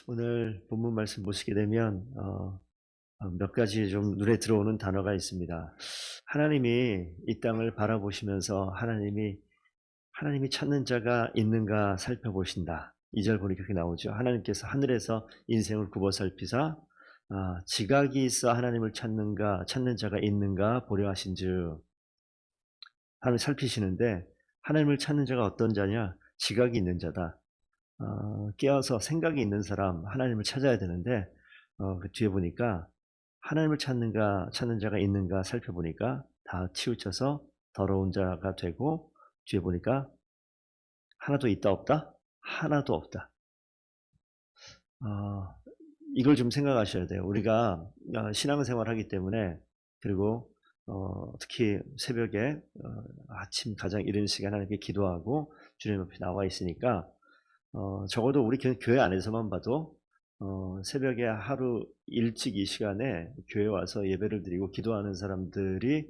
오늘 본문 말씀 보시게 되면 몇 가지 좀 눈에 들어오는 단어가 있습니다. 하나님이 이 땅을 바라보시면서 하나님이 찾는 자가 있는가 살펴보신다. 2절 보니까 그렇게 나오죠. 하나님께서 하늘에서 인생을 굽어 살피사 지각이 있어 하나님을 찾는 자가 있는가 보려 하신즉. 하나님 살피시는데 하나님을 찾는 자가 어떤 자냐? 지각이 있는 자다. 깨어서 생각이 있는 사람, 하나님을 찾아야 되는데 그 뒤에 보니까 하나님을 찾는 자가 있는가 살펴보니까 다 치우쳐서 더러운 자가 되고, 뒤에 보니까 하나도 있다 없다? 하나도 없다. 이걸 좀 생각하셔야 돼요. 우리가 신앙생활 하기 때문에, 그리고 특히 새벽에 아침 가장 이른 시간 하나님께 기도하고 주님 앞에 나와 있으니까 적어도 우리 교회 안에서만 봐도 새벽에 하루 일찍 이 시간에 교회 와서 예배를 드리고 기도하는 사람들이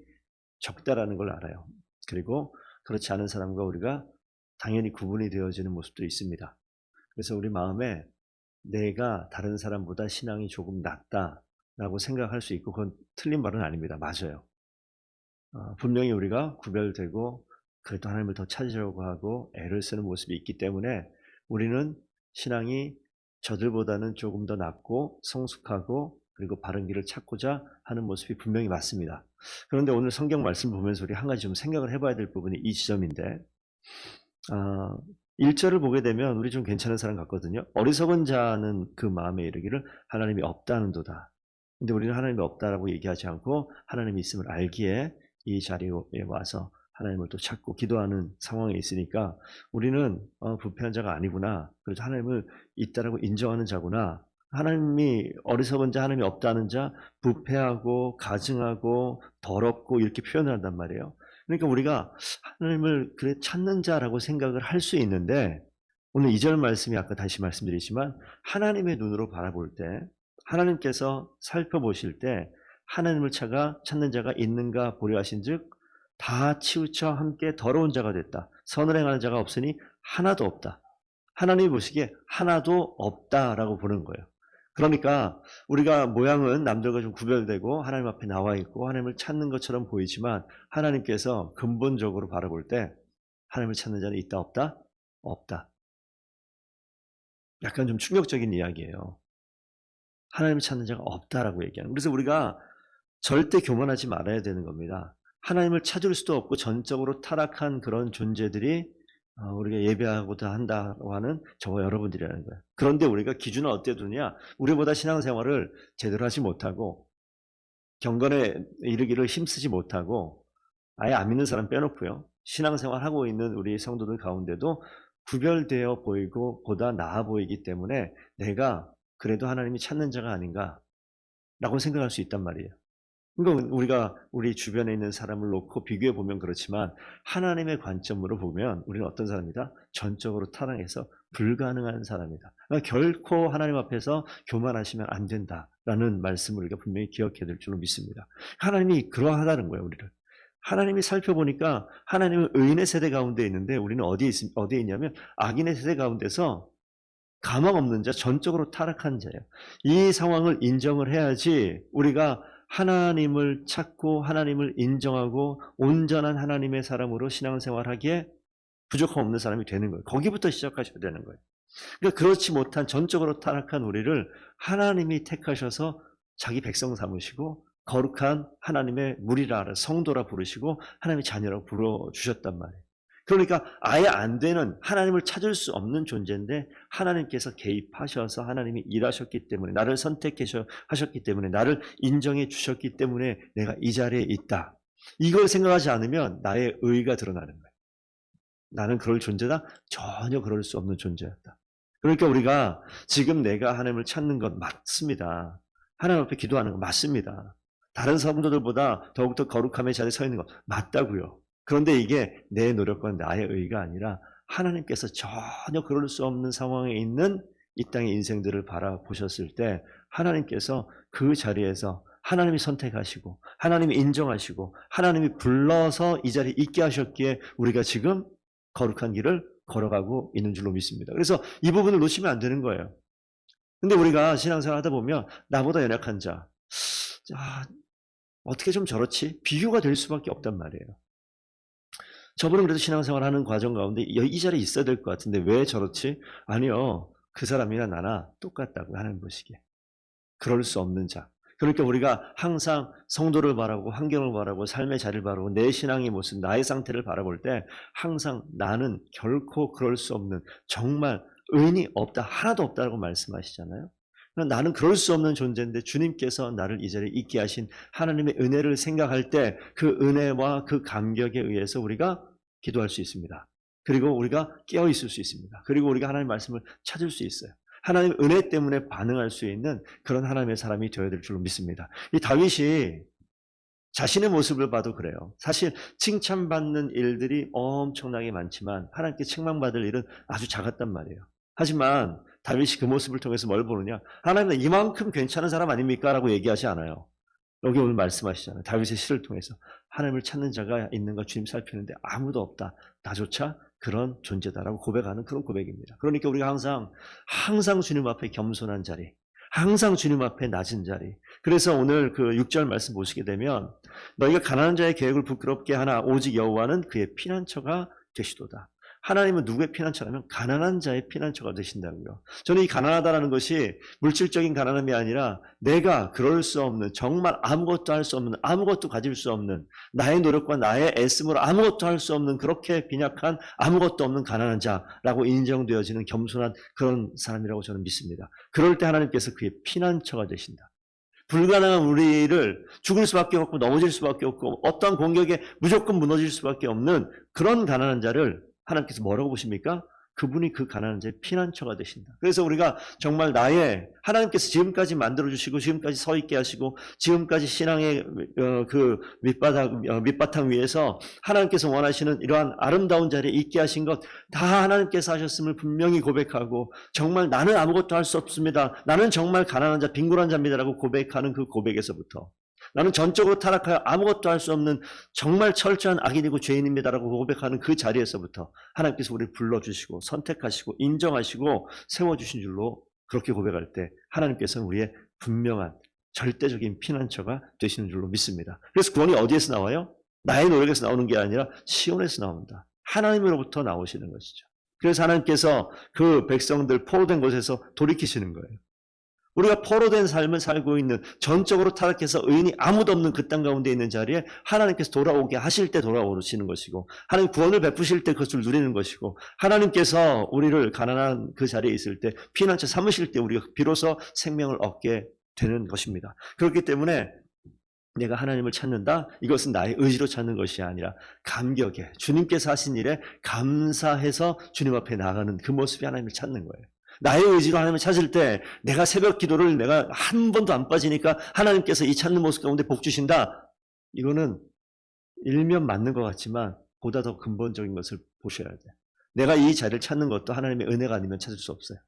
적다라는 걸 알아요. 그리고 그렇지 않은 사람과 우리가 당연히 구분이 되어지는 모습도 있습니다. 그래서 우리 마음에 내가 다른 사람보다 신앙이 조금 낫다라고 생각할 수 있고, 그건 틀린 말은 아닙니다. 맞아요. 분명히 우리가 구별되고 그래도 하나님을 더 찾으려고 하고 애를 쓰는 모습이 있기 때문에 우리는 신앙이 저들보다는 조금 더 낫고 성숙하고 그리고 바른 길을 찾고자 하는 모습이 분명히 맞습니다. 그런데 오늘 성경 말씀 보면서 우리 한 가지 좀 생각을 해봐야 될 부분이 이 지점인데, 1절을 보게 되면 우리 좀 괜찮은 사람 같거든요. 어리석은 자는 그 마음에 이르기를 하나님이 없다는도다. 근데 우리는 하나님이 없다라고 얘기하지 않고 하나님이 있음을 알기에 이 자리에 와서 하나님을 또 찾고 기도하는 상황에 있으니까 우리는 부패한 자가 아니구나. 그래서 하나님을 있다라고 인정하는 자구나. 하나님이 어리석은 자, 하나님이 없다는 자, 부패하고 가증하고 더럽고 이렇게 표현을 한단 말이에요. 그러니까 우리가 하나님을 그래 찾는 자라고 생각을 할 수 있는데, 오늘 2절 말씀이 아까 다시 말씀드리지만 하나님의 눈으로 바라볼 때, 하나님께서 살펴보실 때 하나님을 찾는 자가 있는가 보려 하신즉 다 치우쳐 함께 더러운 자가 됐다. 선을 행하는 자가 없으니 하나도 없다. 하나님이 보시기에 하나도 없다라고 보는 거예요. 그러니까 우리가 모양은 남들과 좀 구별되고 하나님 앞에 나와 있고 하나님을 찾는 것처럼 보이지만 하나님께서 근본적으로 바라볼 때 하나님을 찾는 자는 있다 없다? 없다. 약간 좀 충격적인 이야기예요. 하나님을 찾는 자가 없다라고 얘기하는. 그래서 우리가 절대 교만하지 말아야 되는 겁니다. 하나님을 찾을 수도 없고 전적으로 타락한 그런 존재들이 우리가 예배하고도 한다고 하는 저와 여러분들이라는 거예요. 그런데 우리가 기준을 어떻게 두냐? 우리보다 신앙생활을 제대로 하지 못하고 경건에 이르기를 힘쓰지 못하고 아예 안 믿는 사람 빼놓고요. 신앙생활 하고 있는 우리 성도들 가운데도 구별되어 보이고 보다 나아 보이기 때문에 내가 그래도 하나님이 찾는 자가 아닌가라고 생각할 수 있단 말이에요. 그러니까 우리가 우리 주변에 있는 사람을 놓고 비교해 보면 그렇지만 하나님의 관점으로 보면 우리는 어떤 사람이다? 전적으로 타락해서 불가능한 사람이다. 그러니까 결코 하나님 앞에서 교만하시면 안 된다라는 말씀을 우리가 분명히 기억해야 될 줄로 믿습니다. 하나님이 그러하다는 거예요, 우리를. 하나님이 살펴보니까 하나님은 의인의 세대 가운데 있는데 우리는 어디에 있냐면 악인의 세대 가운데서 가망 없는 자, 전적으로 타락한 자예요. 이 상황을 인정을 해야지 우리가 하나님을 찾고 하나님을 인정하고 온전한 하나님의 사람으로 신앙생활하기에 부족함 없는 사람이 되는 거예요. 거기부터 시작하셔야 되는 거예요. 그러니까 그렇지 못한 전적으로 타락한 우리를 하나님이 택하셔서 자기 백성 삼으시고 거룩한 하나님의 무리라, 성도라 부르시고 하나님의 자녀라고 불러주셨단 말이에요. 그러니까 아예 안 되는, 하나님을 찾을 수 없는 존재인데 하나님께서 개입하셔서 하나님이 일하셨기 때문에, 나를 선택하셨기 때문에, 나를 인정해 주셨기 때문에 내가 이 자리에 있다. 이걸 생각하지 않으면 나의 의의가 드러나는 거예요. 나는 그럴 존재다? 전혀 그럴 수 없는 존재였다. 그러니까 우리가 지금 내가 하나님을 찾는 것 맞습니다. 하나님 앞에 기도하는 거 맞습니다. 다른 성도들보다 더욱더 거룩함의 자리에 서 있는 거 맞다고요. 그런데 이게 내 노력과 나의 의의가 아니라 하나님께서 전혀 그럴 수 없는 상황에 있는 이 땅의 인생들을 바라보셨을 때 하나님께서 그 자리에서 하나님이 선택하시고 하나님이 인정하시고 하나님이 불러서 이 자리에 있게 하셨기에 우리가 지금 거룩한 길을 걸어가고 있는 줄로 믿습니다. 그래서 이 부분을 놓치면 안 되는 거예요. 근데 우리가 신앙생활 하다 보면 나보다 연약한 자, 어떻게 좀 저렇지? 비교가 될 수밖에 없단 말이에요. 저분은 그래도 신앙생활 하는 과정 가운데 이 자리에 있어야 될 것 같은데 왜 저렇지? 아니요. 그 사람이나 나나 똑같다고 하나님 보시기에. 그럴 수 없는 자. 그러니까 우리가 항상 성도를 바라보고 환경을 바라보고 삶의 자리를 바라보고 내 신앙의 모습, 나의 상태를 바라볼 때 항상 나는 결코 그럴 수 없는 정말 의인이 없다, 하나도 없다라고 말씀하시잖아요. 나는 그럴 수 없는 존재인데 주님께서 나를 이 자리에 있게 하신 하나님의 은혜를 생각할 때 그 은혜와 그 감격에 의해서 우리가 기도할 수 있습니다. 그리고 우리가 깨어 있을 수 있습니다. 그리고 우리가 하나님의 말씀을 찾을 수 있어요. 하나님의 은혜 때문에 반응할 수 있는 그런 하나님의 사람이 되어야 될 줄로 믿습니다. 이 다윗이 자신의 모습을 봐도 그래요. 사실 칭찬받는 일들이 엄청나게 많지만 하나님께 책망받을 일은 아주 작았단 말이에요. 하지만 다윗이 그 모습을 통해서 뭘 보느냐? 하나님은 이만큼 괜찮은 사람 아닙니까? 라고 얘기하지 않아요. 여기 오늘 말씀하시잖아요. 다윗의 시를 통해서 하나님을 찾는 자가 있는가 주님 살피는데 아무도 없다. 나조차 그런 존재다라고 고백하는 그런 고백입니다. 그러니까 우리가 항상 주님 앞에 겸손한 자리, 항상 주님 앞에 낮은 자리. 그래서 오늘 그 6절 말씀 보시게 되면 너희가 가난한 자의 계획을 부끄럽게 하나 오직 여호와는 그의 피난처가 되시도다. 하나님은 누구의 피난처라면 가난한 자의 피난처가 되신다고요. 저는 이 가난하다라는 것이 물질적인 가난함이 아니라 내가 그럴 수 없는, 정말 아무것도 할 수 없는, 아무것도 가질 수 없는, 나의 노력과 나의 애씀으로 아무것도 할 수 없는 그렇게 빈약한 아무것도 없는 가난한 자라고 인정되어지는 겸손한 그런 사람이라고 저는 믿습니다. 그럴 때 하나님께서 그의 피난처가 되신다. 불가능한 우리를 죽을 수밖에 없고 넘어질 수밖에 없고 어떠한 공격에 무조건 무너질 수밖에 없는 그런 가난한 자를 하나님께서 뭐라고 보십니까? 그분이 그 가난한 자의 피난처가 되신다. 그래서 우리가 정말 하나님께서 지금까지 만들어주시고 지금까지 서 있게 하시고 지금까지 신앙의 그 밑바탕 위에서 하나님께서 원하시는 이러한 아름다운 자리에 있게 하신 것 다 하나님께서 하셨음을 분명히 고백하고 정말 나는 아무것도 할 수 없습니다. 나는 정말 가난한 자, 빈곤한 자입니다라고 고백하는 그 고백에서부터 나는 전적으로 타락하여 아무것도 할 수 없는 정말 철저한 악인이고 죄인입니다라고 고백하는 그 자리에서부터 하나님께서 우리를 불러주시고 선택하시고 인정하시고 세워주신 줄로 그렇게 고백할 때 하나님께서는 우리의 분명한 절대적인 피난처가 되시는 줄로 믿습니다. 그래서 구원이 어디에서 나와요? 나의 노력에서 나오는 게 아니라 시온에서 나온다. 하나님으로부터 나오시는 것이죠. 그래서 하나님께서 그 백성들 포로된 곳에서 돌이키시는 거예요. 우리가 포로된 삶을 살고 있는 전적으로 타락해서 의인이 아무도 없는 그 땅 가운데 있는 자리에 하나님께서 돌아오게 하실 때 돌아오시는 것이고 하나님 구원을 베푸실 때 그것을 누리는 것이고 하나님께서 우리를 가난한 그 자리에 있을 때 피난처 삼으실 때 우리가 비로소 생명을 얻게 되는 것입니다. 그렇기 때문에 내가 하나님을 찾는다? 이것은 나의 의지로 찾는 것이 아니라 감격에 주님께서 하신 일에 감사해서 주님 앞에 나가는 그 모습이 하나님을 찾는 거예요. 나의 의지로 하나님을 찾을 때 내가 새벽 기도를 내가 한 번도 안 빠지니까 하나님께서 이 찾는 모습 가운데 복 주신다. 이거는 일면 맞는 것 같지만 보다 더 근본적인 것을 보셔야 돼. 내가 이 자리를 찾는 것도 하나님의 은혜가 아니면 찾을 수 없어요.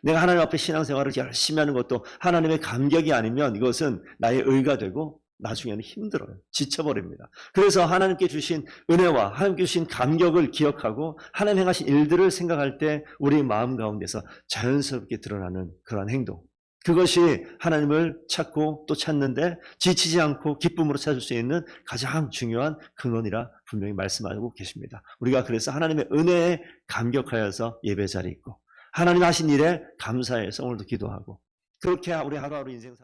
내가 하나님 앞에 신앙생활을 열심히 하는 것도 하나님의 감격이 아니면 이것은 나의 의가 되고 나중에는 힘들어요. 지쳐버립니다. 그래서 하나님께 주신 은혜와 하나님께 주신 감격을 기억하고 하나님 행하신 일들을 생각할 때 우리 마음 가운데서 자연스럽게 드러나는 그러한 행동. 그것이 하나님을 찾고 또 찾는데 지치지 않고 기쁨으로 찾을 수 있는 가장 중요한 근원이라 분명히 말씀하고 계십니다. 우리가 그래서 하나님의 은혜에 감격하여서 예배 자리에 있고 하나님 하신 일에 감사해서 오늘도 기도하고 그렇게 우리 하루하루 인생